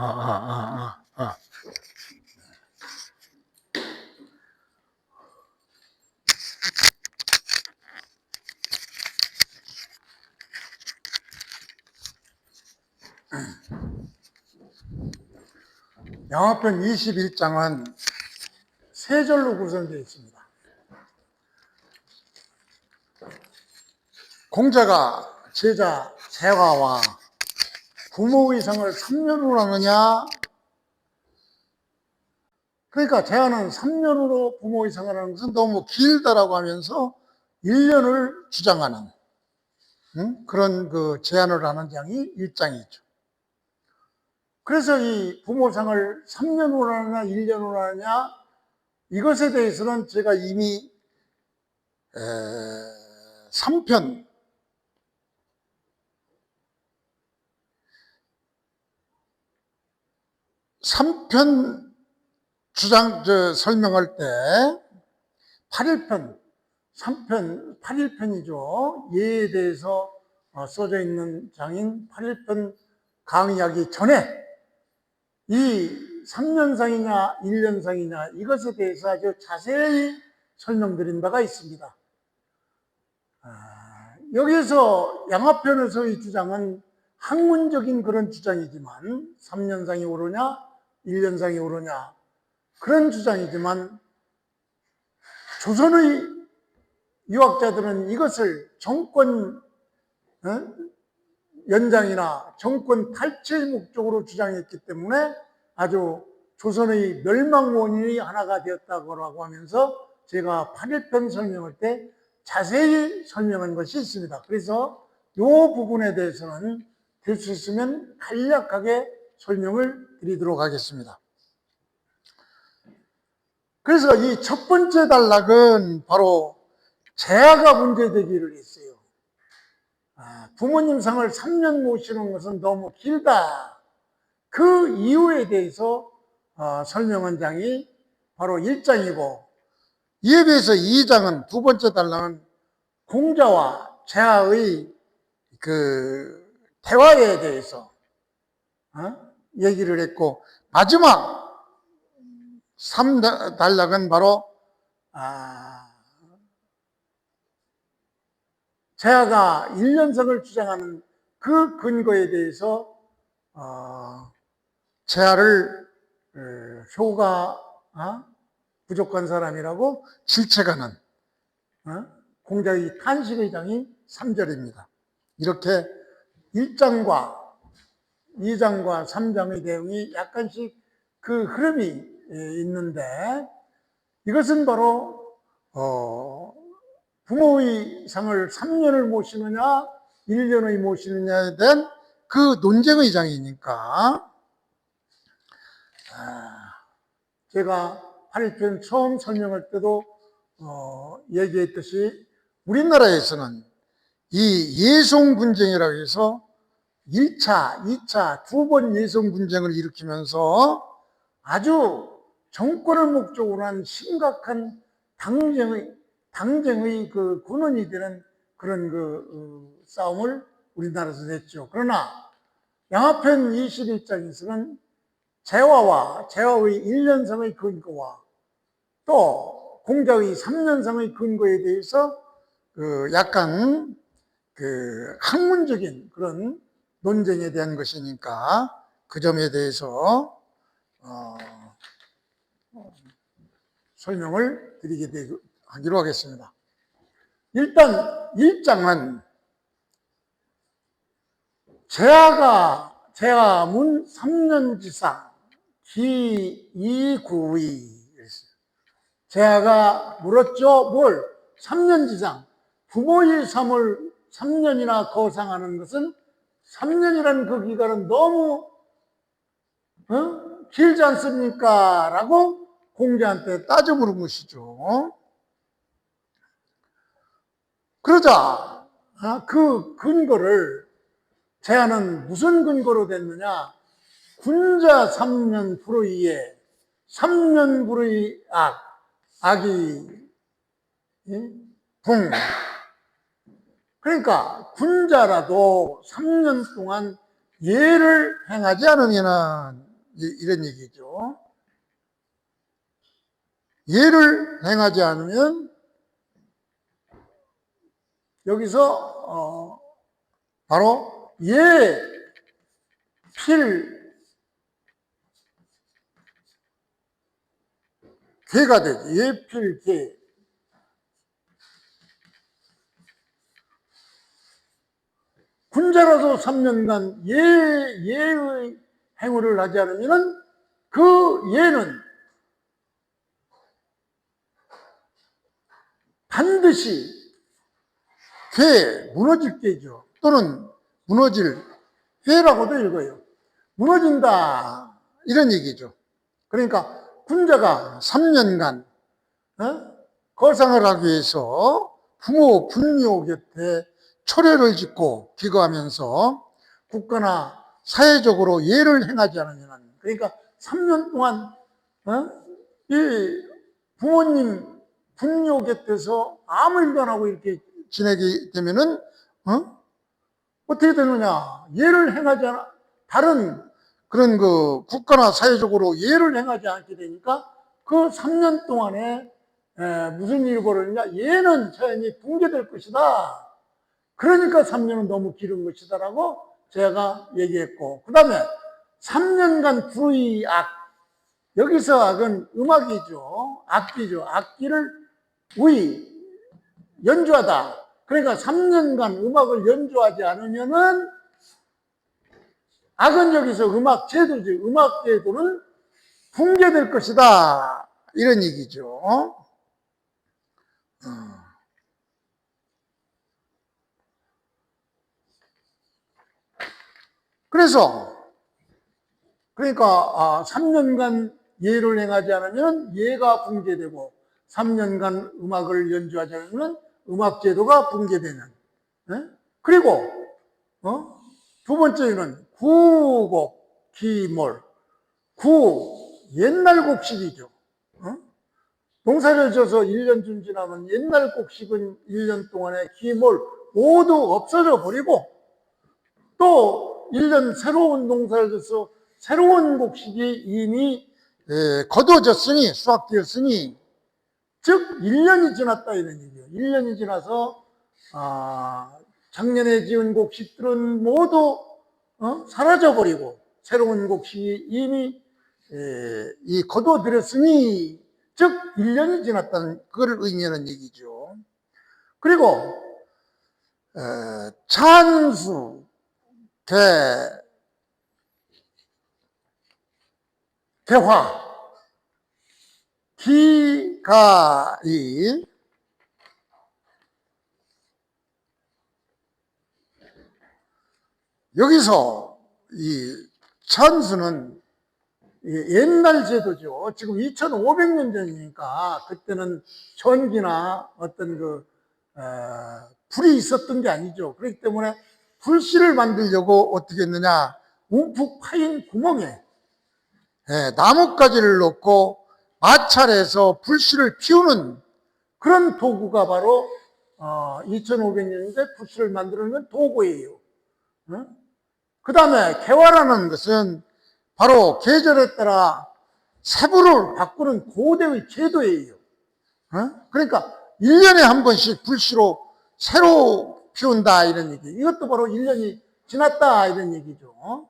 아, 아, 아, 아, 아. 영화편 21장은 세 절로 구성되어 있습니다. 공자가 제자 재화와 부모의 상을 3년으로 하느냐, 그러니까 재화는 3년으로 부모의 상을 하는 것은 너무 길다라고 하면서 1년을 주장하는 그런 그 제안을 하는 장이 1장이죠. 그래서 이 부모상을 3년으로 하느냐 1년으로 하느냐, 이것에 대해서는 제가 이미 3편 주장 설명할 때 8일편 3편 8일편이죠. 예에 대해서 써져 있는 장인 8일편 강의하기 전에 이 3년상이냐 1년상이냐 이것에 대해서 아주 자세히 설명드린 바가 있습니다. 여기에서 양화편에서의 주장은 학문적인 그런 주장이지만 3년상이 옳으냐 1년상이 옳으냐 그런 주장이지만, 조선의 유학자들은 이것을 정권 연장이나 정권 탈취의 목적으로 주장했기 때문에 아주 조선의 멸망 원인이 하나가 되었다고 하면서 제가 8일편 설명할 때 자세히 설명한 것이 있습니다. 그래서 이 부분에 대해서는 될 수 있으면 간략하게 설명을 드리도록 하겠습니다. 그래서 이 첫 번째 단락은 바로 재화가 문제되기를 했어요. 부모님 상을 3년 모시는 것은 너무 길다. 그 이유에 대해서 설명한 장이 바로 1장이고, 이에 비해서 2장은, 두 번째 단락은 공자와 재화의 그 대화에 대해서 얘기를 했고, 마지막 3단락은 바로 재화가 1년성을 주장하는 그 근거에 대해서 재화를 효가 부족한 사람이라고 질책하는 공자의 탄식의 장이 3절입니다. 이렇게 1장과 2장과 3장의 내용이 약간씩 그 흐름이 있는데, 이것은 바로 부모의 상을 3년을 모시느냐 1년의 모시느냐에 대한 그 논쟁의 장이니까, 제가 8일편 처음 설명할 때도 얘기했듯이 우리나라에서는 이 예송 분쟁이라고 해서 1차, 2차, 두 번 예송 분쟁을 일으키면서 아주 정권을 목적으로 한 심각한 당쟁의 그 근원이 되는 그런 그 싸움을 우리나라에서 냈죠. 그러나 양화편 21장에서는 재화와 재화의 1년상의 근거와 또 공자의 3년상의 근거에 대해서 그 약간 그 학문적인 그런 논쟁에 대한 것이니까 그 점에 대해서 설명을 하기로 하겠습니다. 일단 1장은 재화문 3년지상 기이구의, 재화가 물었죠. 뭘? 3년지상, 부모의 삶을 3년이나 거상하는 것은 3년이라는 그 기간은 너무 길지 않습니까? 라고 공자한테 따져 물은 것이죠. 그러자 그 근거를, 재화는 무슨 근거로 됐느냐? 군자 3년 불의에 3년 불의 악이 붕. 그러니까 군자라도 3년 동안 예를 행하지 않으면은 이런 얘기죠. 예를 행하지 않으면 여기서 바로 예필괴가 되죠. 예필괴. 군자라도 3년간 예의 행위를 하지 않으면 그 예는 반드시 무너질 꾀죠. 또는 무너질 회라고도 읽어요. 무너진다 이런 얘기죠. 그러니까 군자가 3년간 거상을 하기 위해서 부모 분묘 곁에 초례를 짓고 기거하면서 국가나 사회적으로 예를 행하지 않으면, 그러니까 3년 동안 이 부모님 분묘 곁에서 아무 일도 안 하고 이렇게 지내게 되면은 어떻게 되느냐? 예를 행하지 않아, 다른 그런 그 국가나 사회적으로 예를 행하지 않게 되니까 그 3년 동안에 무슨 일이 벌어지냐? 예는 자연히 붕괴될 것이다. 그러니까 3년은 너무 길은 것이다라고 제가 얘기했고, 그 다음에 3년간 불의 악, 여기서 악은 음악이죠. 악기죠. 악기를 연주하다. 그러니까 3년간 음악을 연주하지 않으면은 악은 여기서 음악 제도지. 음악 제도는 붕괴될 것이다. 이런 얘기죠. 그러니까 3년간 예를 행하지 않으면 예가 붕괴되고 3년간 음악을 연주하지 않으면 음악 제도가 붕괴되는. 그리고 두 번째는 구곡 기몰. 옛날 곡식이죠. 농사를 져서 1년쯤 지나면 옛날 곡식은 1년 동안에 기몰 모두 없어져 버리고, 또 1년 새로운 농사를 져서 새로운 곡식이 이미 거둬졌으니, 수확되었으니, 즉 1년이 지났다 이런 얘기예요. 1년이 지나서 작년에 지은 곡식들은 모두 사라져버리고 새로운 곡식이 이미 거둬들였으니, 즉 1년이 지났다는 그걸 의미하는 얘기죠. 그리고 찬수, 개화, 기가이, 여기서 이 찬수는 옛날 제도죠. 지금 2500년 전이니까 그때는 전기나 어떤 불이 있었던 게 아니죠. 그렇기 때문에 불씨를 만들려고 어떻게 했느냐, 움푹 파인 구멍에 나뭇가지를 넣고 마찰해서 불씨를 피우는 그런 도구가 바로 2500년인데 불씨를 만드는 도구예요. 그 다음에 개화라는 것은 바로 계절에 따라 세부를 바꾸는 고대의 제도예요. 그러니까 1년에 한 번씩 불씨로 새로 피운다 이런 얘기. 이것도 바로 1년이 지났다 이런 얘기죠.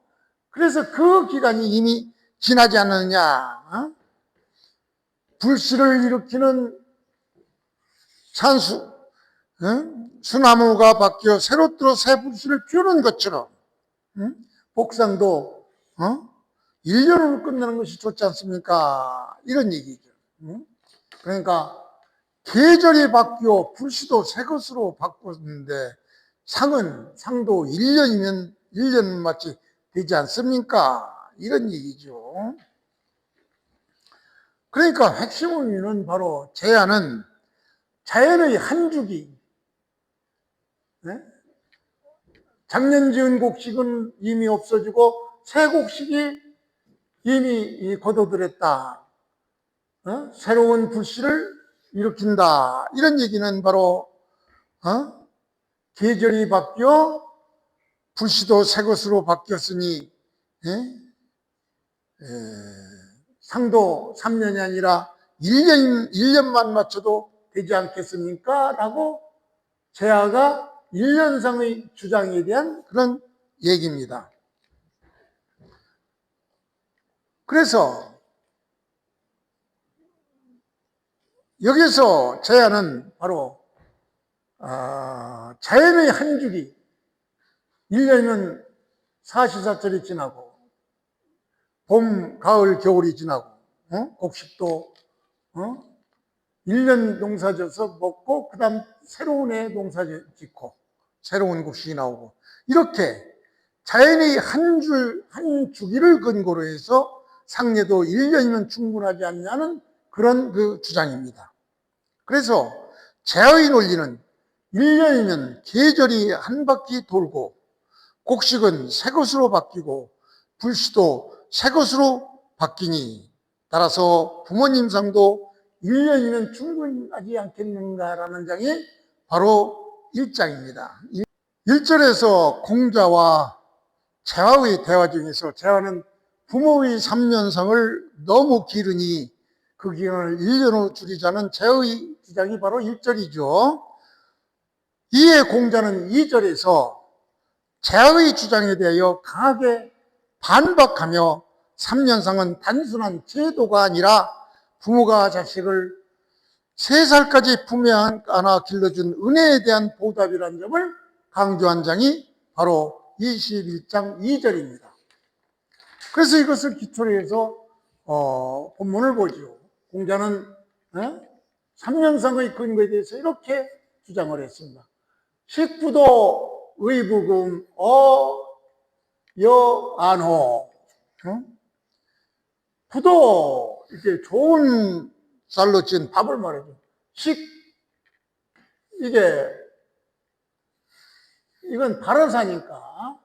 그래서 그 기간이 이미 지나지 않느냐. 불씨를 일으키는 산수, 수나무가 바뀌어 새로 들어 새 불씨를 피우는 것처럼 복상도 1년으로 끝내는 것이 좋지 않습니까? 이런 얘기죠. 그러니까 계절이 바뀌어 불씨도 새 것으로 바꿨는데 상도 1년이면 1년 마치 되지 않습니까? 이런 얘기죠. 그러니까 핵심 의미는 바로 제한은 자연의 한 주기. 작년 지은 곡식은 이미 없어지고 새 곡식이 이미 거둬들였다. 새로운 불씨를 일으킨다. 이런 얘기는 바로 계절이 바뀌어 불씨도 새 것으로 바뀌었으니 상도 3년이 아니라 1년만 맞춰도 되지 않겠습니까? 라고 제아가 1년상의 주장에 대한 그런 얘기입니다. 그래서 여기서 제아는 바로 자연의 한 주기, 1년이면 사시사철이 지나고 봄, 가을, 겨울이 지나고 곡식도 1년 농사 져서 먹고 그 다음 새로운 해 농사 짓고 새로운 곡식이 나오고, 이렇게 자연의 한 주기를 근거로 해서 상례도 1년이면 충분하지 않냐는 그런 그 주장입니다. 그래서 제의 논리는 1년이면 계절이 한 바퀴 돌고 곡식은 새 것으로 바뀌고 불씨도 새 것으로 바뀌니 따라서 부모님 상도 1년이면 충분하지 않겠는가라는 장이 바로 1장입니다. 1절에서 공자와 제화의 대화 중에서 제화는 부모의 3년상을 너무 기르니 그 기간을 1년으로 줄이자는 제의 주장이 바로 1절이죠. 이에 공자는 2절에서 제의 주장에 대하여 강하게 반박하며 3년상은 단순한 제도가 아니라 부모가 자식을 3살까지 품에 안아 길러준 은혜에 대한 보답이라는 점을 강조한 장이 바로 21장 2절입니다. 그래서 이것을 기초로 해서 본문을 보죠. 공자는 3년상의 근거에 대해서 이렇게 주장을 했습니다. 식부도 의부금 여안호. 부도 이렇게 좋은 쌀로 지은 밥을 말하죠. 이건 발어사니까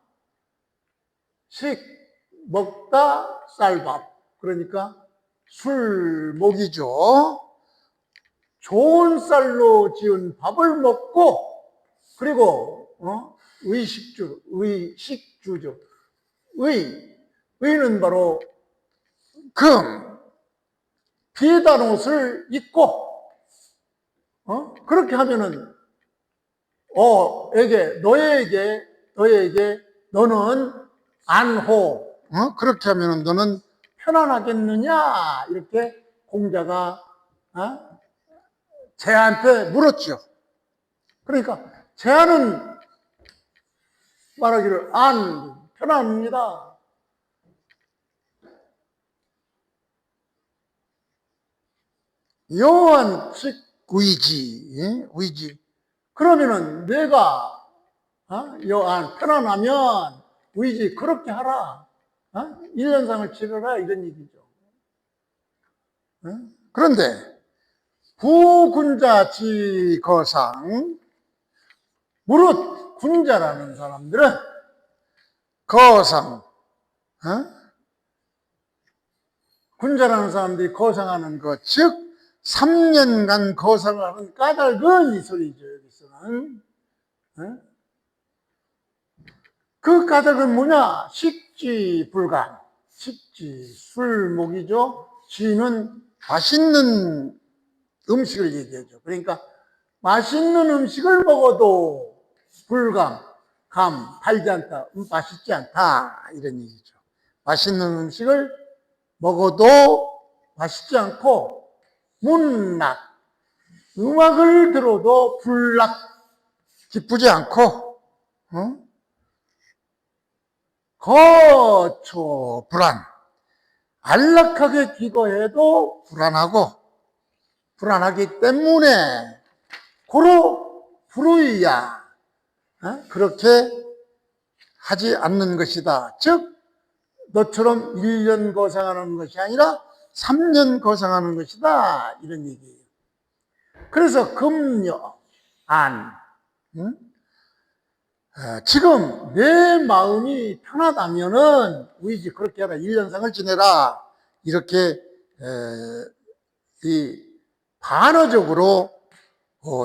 먹다 쌀밥, 그러니까 술목이죠. 좋은 쌀로 지은 밥을 먹고, 그리고 의식주죠. 의는 바로 금, 비단 옷을 입고 그렇게 하면은 너에게 너는 안호, 그렇게 하면은 너는 편안하겠느냐, 이렇게 공자가 제한테 물었죠. 그러니까 제한은 말하기를 편안합니다. 여한 즉 의지. 그러면은 내가 여한 편안하면 의지 그렇게 하라. 1년상을 치르라, 이런 얘기죠. 그런데 부군자지 거상, 무릇 군자라는 사람들은 거상, 군자라는 사람들이 거상하는 것, 즉 3년간 거상을 하는 까닭은 이 소리죠. 여기서는 그 까닭은 뭐냐? 식지불간, 식지 술목이죠. 지는 맛있는 음식을 얘기하죠. 그러니까 맛있는 음식을 먹어도 불감, 달지 않다, 맛있지 않다, 이런 얘기죠. 맛있는 음식을 먹어도 맛있지 않고, 문락, 음악을 들어도 불락, 기쁘지 않고, 거초 불안, 안락하게 기거해도 불안하기 때문에 고로 불의야, 그렇게 하지 않는 것이다. 즉 너처럼 1년 거상하는 것이 아니라 3년 거상하는 것이다, 이런 얘기예요. 그래서 금요, 지금 내 마음이 편하다면은 의지 그렇게 하라, 1년상을 지내라, 이렇게 이 반어적으로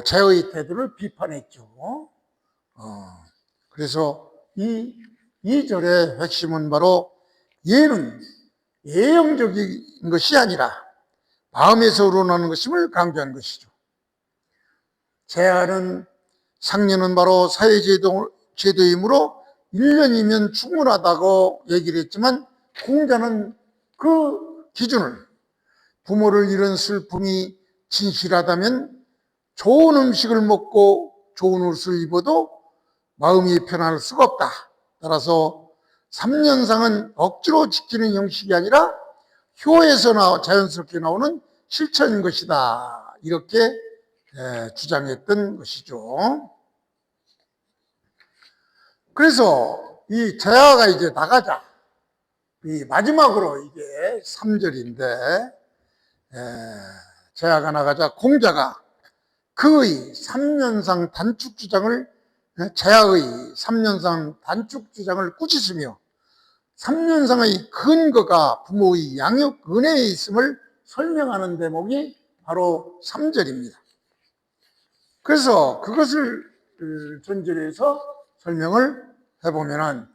제의 태도를 비판했죠. 그래서 이 2절의 핵심은 바로 얘는 예형적인 것이 아니라 마음에서 우러나는 것임을 강조한 것이죠. 재하는 상년은 바로 사회제도이므로 1년이면 충분하다고 얘기를 했지만 공자는 그 기준을 부모를 잃은 슬픔이 진실하다면 좋은 음식을 먹고 좋은 옷을 입어도 마음이 편할 수가 없다. 따라서 3년상은 억지로 지키는 형식이 아니라 효에서 자연스럽게 나오는 실천인 것이다. 이렇게 주장했던 것이죠. 그래서 이 재하가 이제 나가자. 이 마지막으로 이게 3절인데 재하가 나가자 공자가 그의 3년상 단축 주장을 재하의 3년상 단축 주장을 꾸짖으며 3년상의 근거가 부모의 양육 은혜에 있음을 설명하는 대목이 바로 3절입니다. 그래서 그것을 전제로 설명을 해보면은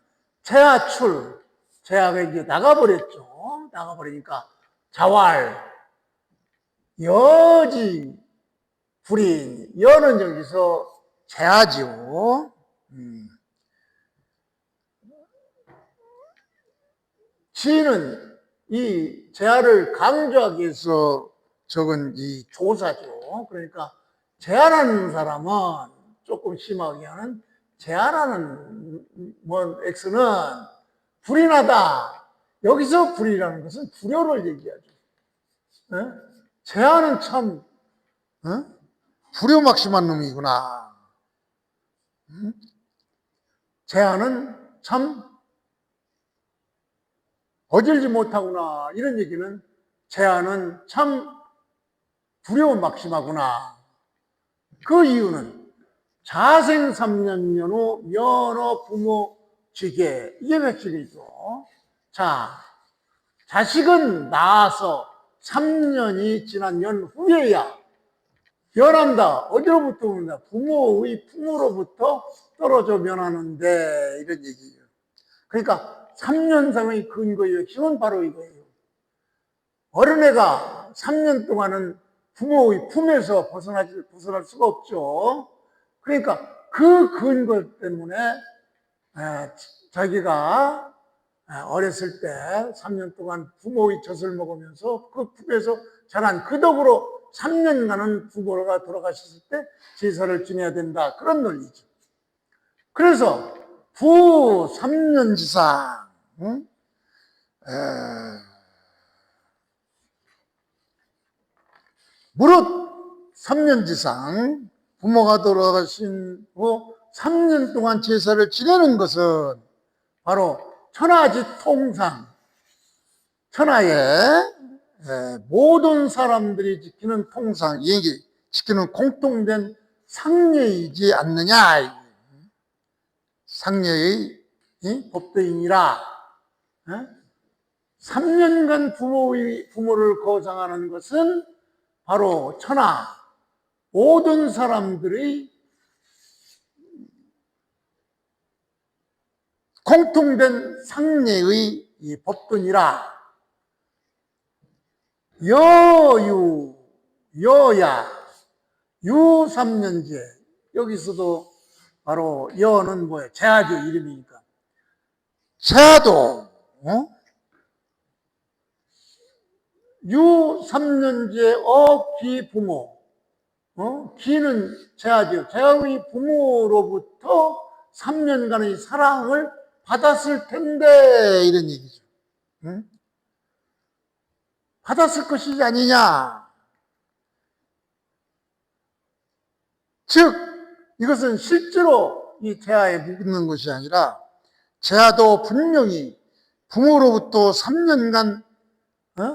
재하가 이제 나가버렸죠. 나가버리니까 자활, 여지, 불인, 여는 여기서 재하지요. 지는 이 재하를 강조하기 위해서 적은 이 조사죠. 그러니까 재하라는 사람은 조금 심하게 하는 재하라는 X는 불인하다. 여기서 불이라는 것은 불효를 얘기하죠. 재하는 참 불효막심한 놈이구나. 재하는 참 어질지 못하구나. 이런 얘기는 재하는 참 불효막심하구나. 그 이유는 자생 3년 연후 면허 부모 지계, 이게 핵심이죠. 자, 자식은 낳아서 3년이 지난 연후에야 면한다. 어디로부터 온다? 부모의 품으로부터 떨어져 면하는데, 이런 얘기예요. 그러니까 3년상의 근거의 핵심은 바로 이거예요. 어린애가 3년 동안은 부모의 품에서 벗어날 수가 없죠. 그러니까 그 근거 때문에 자기가 어렸을 때 3년 동안 부모의 젖을 먹으면서 그 품에서 자란 그 덕으로 3년간은 부모가 돌아가셨을 때 제사를 지내야 된다. 그런 논리죠. 그래서 부 3년지상, 무릇 3년지상 부모가 돌아가신 후 3년 동안 제사를 지내는 것은 바로 천하지 통상, 천하의 모든 사람들이 지키는 통상, 지키는 공통된 상례이지 않느냐. 상례의 법도이니라. 3년간 부모를 거상하는 것은 바로 천하 모든 사람들의 공통된 상례의 법도니라. 여야, 유3년제. 여기서도 바로 여는 뭐예요? 재하죠, 이름이니까. 재하도, 유3년제 어기 부모. 기는 재하죠. 재하의 부모로부터 3년간의 사랑을 받았을 텐데, 이런 얘기죠. 받았을 것이지 아니냐. 즉, 이것은 실제로 이 재하에 묻는 것이 아니라, 재하도 분명히 부모로부터 3년간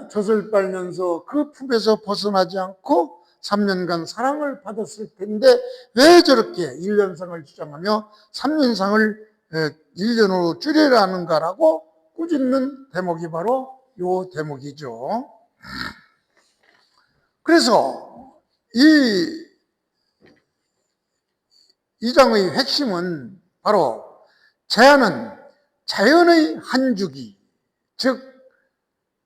젖을 빨면서 그 품에서 벗어나지 않고 3년간 사랑을 받았을 텐데 왜 저렇게 1년상을 주장하며 3년상을 1년으로 줄여야 하는가라고 꾸짖는 대목이 바로 이 대목이죠. 그래서 이 장의 핵심은 바로 재하는 자연의 한 주기, 즉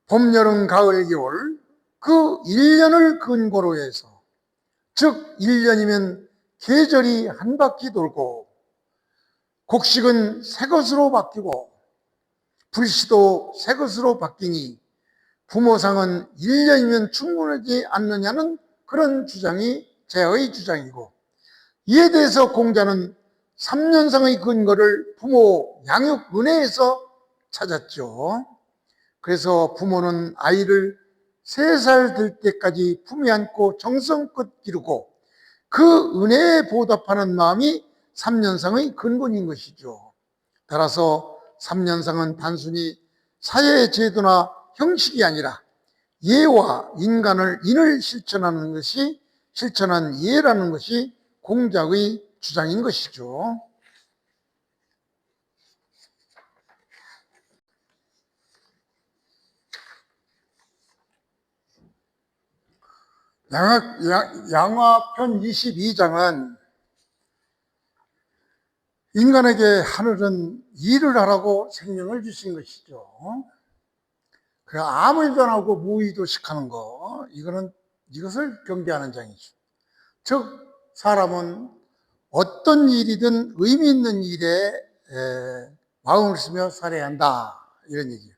봄, 여름, 가을, 겨울 그 1년을 근거로 해서, 즉 1년이면 계절이 한 바퀴 돌고 곡식은 새 것으로 바뀌고 불씨도 새 것으로 바뀌니 부모상은 1년이면 충분하지 않느냐는 그런 주장이 제의 주장이고, 이에 대해서 공자는 3년상의 근거를 부모 양육 은혜에서 찾았죠. 그래서 부모는 아이를 3살 될 때까지 품에 안고 정성껏 기르고 그 은혜에 보답하는 마음이 3년상의 근본인 것이죠. 따라서 3년상은 단순히 사회 제도나 형식이 아니라 예와 인을 실천한 예라는 것이 공자의 주장인 것이죠. 양화편 22장은 인간에게 하늘은 일을 하라고 생명을 주신 것이죠. 그래, 아무 일도 안 하고 무의도식하는 거, 이것을 경계하는 장이죠. 즉 사람은 어떤 일이든 의미 있는 일에 마음을 쓰며 살아야 한다, 이런 얘기예요.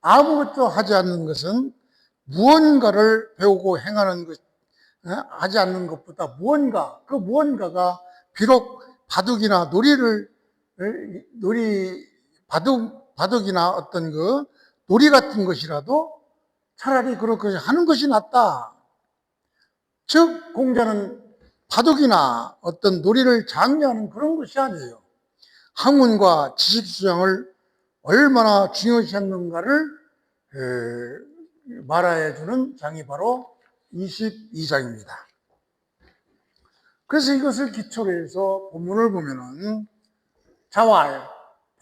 아무것도 하지 않는 것은 무언가를 배우고 행하는 것, 하지 않는 것보다 그 무언가가 비록 바둑이나 바둑이나 어떤 놀이 같은 것이라도 차라리 그렇게 하는 것이 낫다. 즉 공자는 바둑이나 어떤 놀이를 장려하는 그런 것이 아니에요. 학문과 지식 수양을 얼마나 중요시했는가를 말해주는 장이 바로 22장입니다. 그래서 이것을 기초로 해서 본문을 보면은 자활,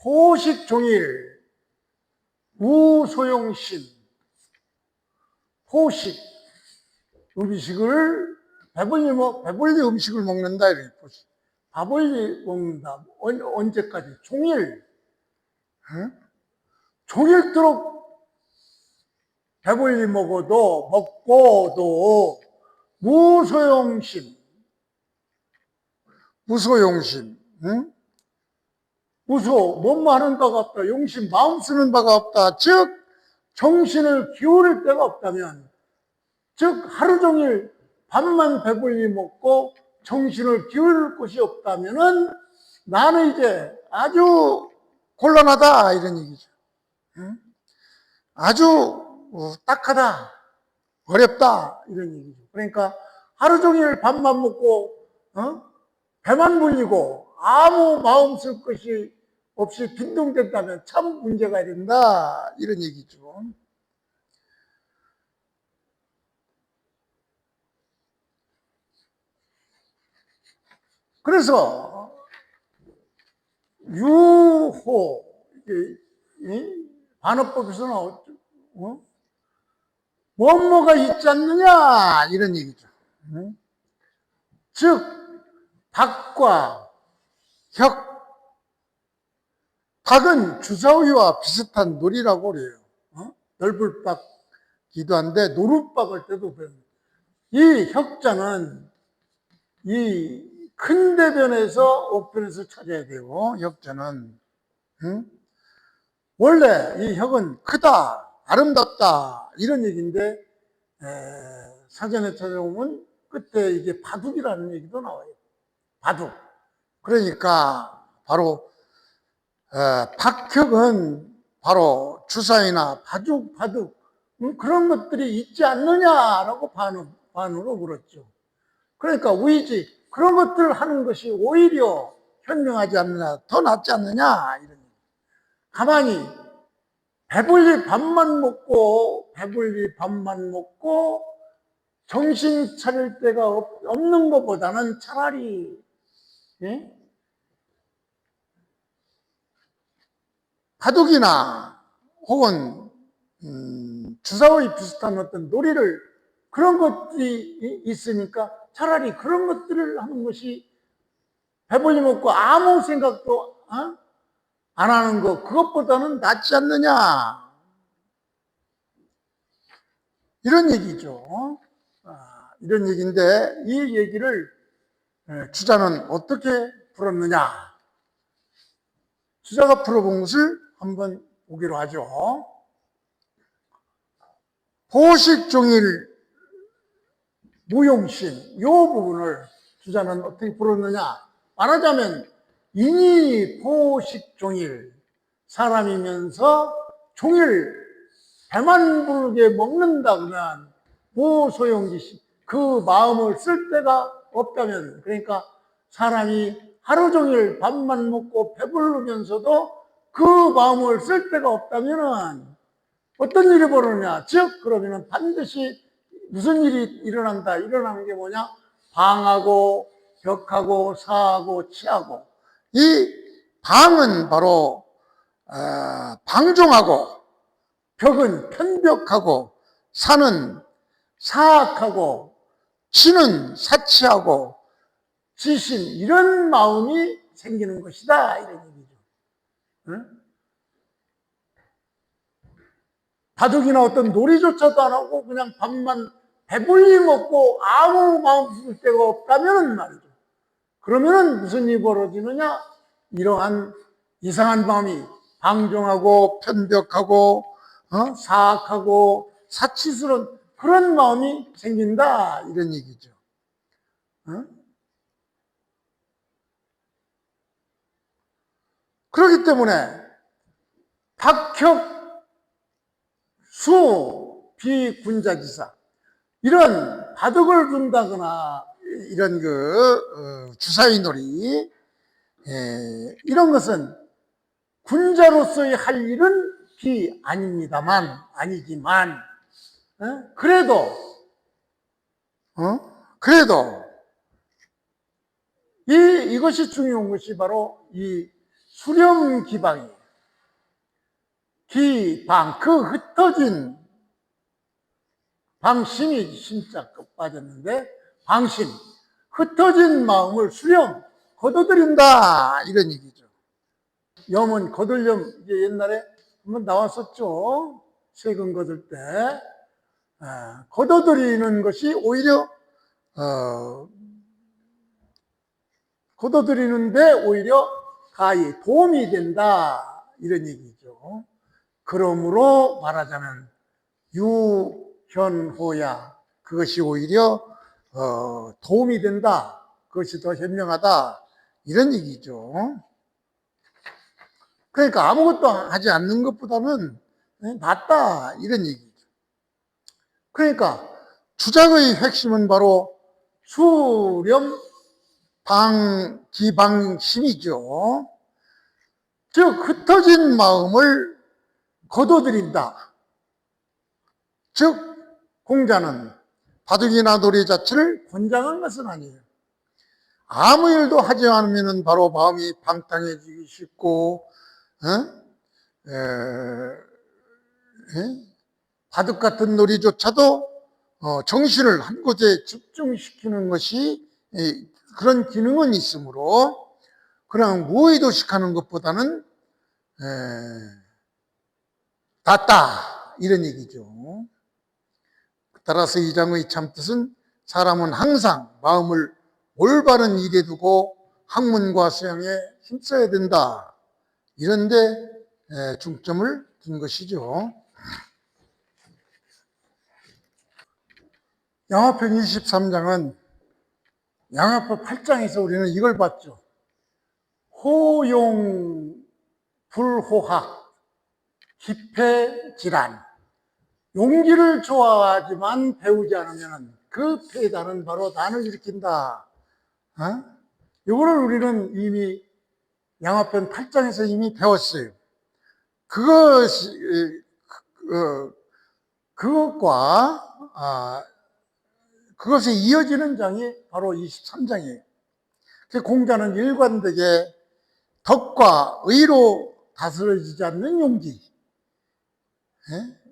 포식 종일, 우소용심, 포식, 음식을 배불리 음식을 먹는다, 이렇게 포식. 밥을 먹는다. 언제까지? 종일. 종일토록 배불리 먹고도 무소용심. 응? 몸만 하는 바가 없다. 용심, 마음 쓰는 바가 없다. 즉, 정신을 기울일 데가 없다면, 즉, 하루 종일 밥만 배불리 먹고 정신을 기울일 곳이 없다면은 나는 이제 아주 곤란하다, 이런 얘기죠. 응? 아주 딱하다, 어렵다, 이런 얘기죠. 그러니까 하루 종일 밥만 먹고 배만 불리고 아무 마음 쓸 것이 없이 빈둥댄다면 참 문제가 된다, 이런 얘기죠. 그래서 유호, 반어법에서는 뭐뭐가 있지 않느냐, 이런 얘기죠. 즉 박과 혁, 박은 주사위와 비슷한 놀이라고 그래요. 넓을 박기도 한데 노룻박을 때도 배웁니다. 이 혁자는 이 큰 대변에서 오편에서 찾아야 되고, 혁자는 원래 이 혁은 크다, 아름답다, 이런 얘기인데 사전에 찾아보면 그때 이게 바둑이라는 얘기도 나와요. 바둑. 그러니까 바로 박혁은 바로 주사위나 바둑 그런 것들이 있지 않느냐라고 반으로 물었죠. 그러니까 우이지, 그런 것들을 하는 것이 오히려 현명하지 않느냐, 더 낫지 않느냐, 이런 얘기. 가만히 배불리 밥만 먹고 정신 차릴 데가 없는 것보다는 차라리 바둑이나 혹은 주사위 비슷한 어떤 놀이를, 그런 것들이 있으니까 차라리 그런 것들을 하는 것이 배불리 먹고 아무 생각도 안 하는 것, 그것보다는 낫지 않느냐. 이런 얘기죠. 이런 얘기인데 이 얘기를 주자는 어떻게 풀었느냐. 주자가 풀어본 것을 한번 보기로 하죠. 보식종일 무용신 이 부분을 주자는 어떻게 풀었느냐. 말하자면 인이 보식종일 사람이면서 종일 배만 부르게 먹는다 그러면 무소용지시 그 마음을 쓸 데가 없다면 그러니까 사람이 하루 종일 밥만 먹고 배부르면서도 그 마음을 쓸 데가 없다면 어떤 일이 벌어지냐. 즉 그러면 반드시 무슨 일이 일어난다. 일어나는 게 뭐냐. 방하고 벽하고 사하고 치하고 이 방은 바로 방종하고 벽은 편벽하고 사는 사악하고 치는 사치하고 지신 이런 마음이 생기는 것이다 이런 얘기죠. 응? 바둑이나 어떤 놀이조차도 안 하고 그냥 밥만 배불리 먹고 아무 마음 쓸 데가 없다면 말이죠. 그러면은 무슨 일이 벌어지느냐? 이러한 이상한 마음이 방종하고 편벽하고 사악하고 사치스러운 그런 마음이 생긴다 이런 얘기죠. 그렇기 때문에 박혁 수 비군자지사 이런 바둑을 둔다거나 이런 주사위 놀이 이런 것은 군자로서의 할 일은 아니지만 그래도 이것이 중요한 것이 바로 이 수렴기방이에요. 기방 그 흩어진 방심이 심자 끝 빠졌는데 방심 흩어진 마음을 수렴 거둬들인다 이런 얘기죠. 염은 거들염 이게 옛날에 한번 나왔었죠. 세금 거둘 때 거둬들이는 것이 오히려 거둬들이는데 오히려 가히 도움이 된다 이런 얘기죠. 그러므로 말하자면 유현호야 그것이 오히려 도움이 된다. 그것이 더 현명하다. 이런 얘기죠. 그러니까 아무것도 하지 않는 것보다는 낫다. 이런 얘기죠. 그러니까 주작의 핵심은 바로 수렴 방기방심이죠. 즉 흩어진 마음을 거둬들인다. 즉 공자는 바둑이나 놀이 자체를 권장한 것은 아니에요. 아무 일도 하지 않으면 바로 마음이 방탕해지기 쉽고 바둑 같은 놀이조차도 정신을 한 곳에 집중시키는 것이 그런 기능은 있으므로 그냥 무의도식하는 것보다는 낫다 이런 얘기죠. 따라서 이 장의 참뜻은 사람은 항상 마음을 올바른 일에 두고 학문과 수양에 힘써야 된다. 이런데 중점을 둔 것이죠. 양화편 23장은 양화편 8장에서 우리는 이걸 봤죠. 호용 불호학 기패질환 용기를 좋아하지만 배우지 않으면 그 폐단은 바로 난을 일으킨다. 이거를 우리는 이미 양화편 8장에서 이미 배웠어요. 그것에 이어지는 장이 바로 23장이에요. 공자는 일관되게 덕과 의로 다스려지지 않는 용기,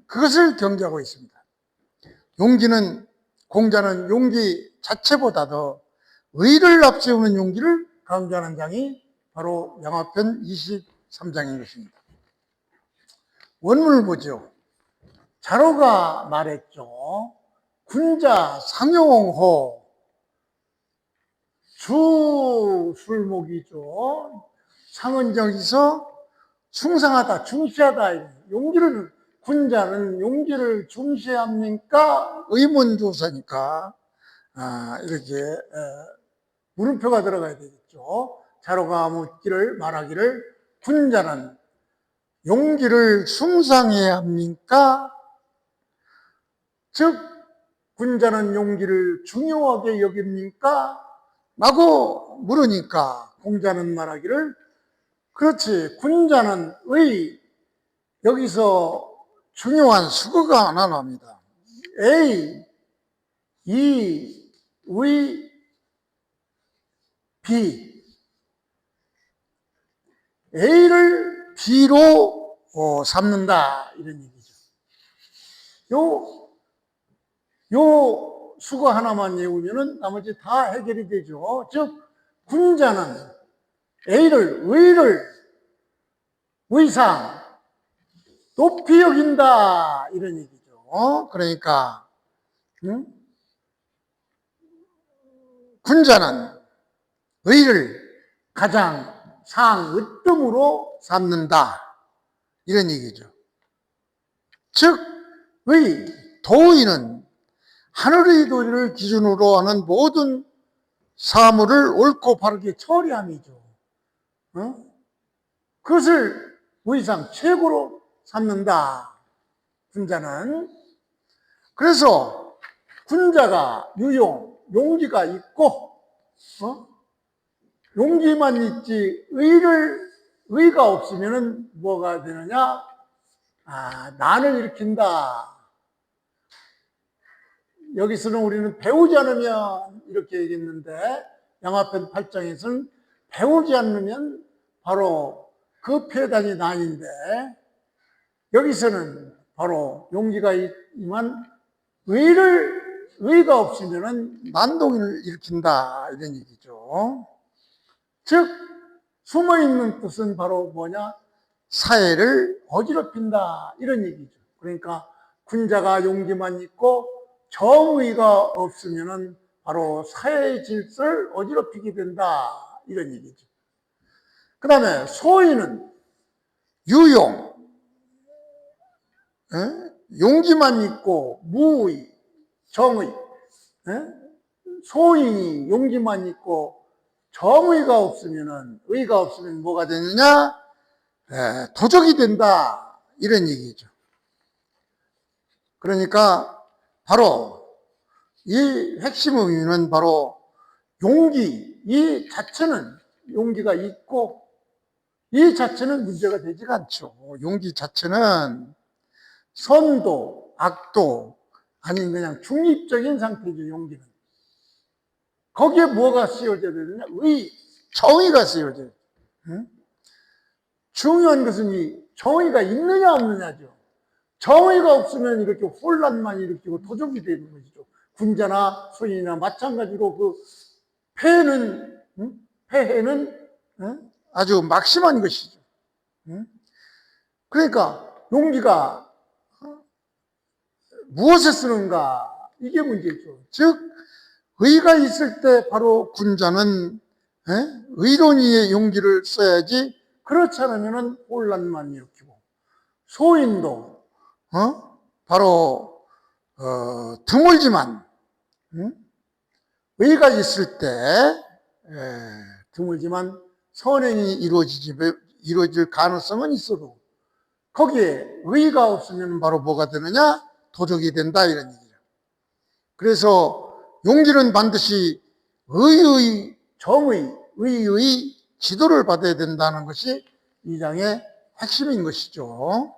그것을 경계하고 있습니다. 공자는 용기 자체보다도 의를 앞세우는 용기를 강조하는 장이 바로 양화편 23장인 것입니다. 원문을 보죠. 자로가 말했죠. 군자 상용호, 주술목이죠. 상은 저기서 충상하다, 중시하다. 용기를, 군자는 용기를 중시합니까? 의문조사니까 이렇게 물음표가 들어가야 되겠죠. 자로가 묻기를 말하기를 군자는 용기를 숭상해야 합니까? 즉 군자는 용기를 중요하게 여깁니까? 라고 물으니까 공자는 말하기를 그렇지, 군자는 여기서 중요한 수거가 하나 나옵니다. A, E, 의, B. A를 B로 삼는다 이런 얘기죠. 요 수거 하나만 외우면은 나머지 다 해결이 되죠. 즉 군자는 의상 높이 여긴다 이런 얘기죠. 그러니까 군자는 의를 가장 상으뜸으로 삼는다 이런 얘기죠. 즉 도의는 하늘의 도리를 기준으로 하는 모든 사물을 옳고 바르게 처리함이죠. 그것을 의상 최고로 삼는다. 군자는. 그래서 군자가 용기가 있고 용기만 있지 의가 없으면 뭐가 되느냐? 난을 일으킨다. 여기서는 우리는 배우지 않으면 이렇게 얘기했는데 양화편 8장에서는 배우지 않으면 바로 그 폐단이 난인데 여기서는 바로 용기가 있지만 의가 없으면 난동을 일으킨다 이런 얘기죠. 즉 숨어있는 뜻은 바로 뭐냐? 사회를 어지럽힌다 이런 얘기죠. 그러니까 군자가 용기만 있고 정의가 없으면 바로 사회의 질서를 어지럽히게 된다 이런 얘기죠. 그 다음에 소의는 유용, 용기만 있고 무의, 정의. 소인이 용기만 있고 정의가 없으면 의가 없으면 뭐가 되느냐? 도적이 된다 이런 얘기죠. 그러니까 바로 이 핵심 의미는 바로 용기 이 자체는 용기가 있고 이 자체는 문제가 되지가 않죠. 용기 자체는 선도, 악도 아닌 그냥 중립적인 상태죠. 용기는. 거기에 뭐가 씌워져야 되느냐? 정의가 씌워져야 돼요. 중요한 것은 이 정의가 있느냐 없느냐죠. 정의가 없으면 이렇게 혼란만 일으키고 도적이 되는 것이죠. 군자나 소인이나 마찬가지로 그 폐해는 아주 막심한 것이죠. 그러니까 용기가 무엇에 쓰는가 이게 문제죠. 즉 의가 있을 때 바로 군자는 의론의 용기를 써야지 그렇지 않으면 혼란만 일으키고 소인도 바로 드물지만 의가 있을 때 드물지만 선행이 이루어질 가능성은 있어도 거기에 의가 없으면 바로 뭐가 되느냐? 도적이 된다 이런 얘기죠. 그래서 용기는 반드시 의의 지도를 받아야 된다는 것이 이 장의 핵심인 것이죠.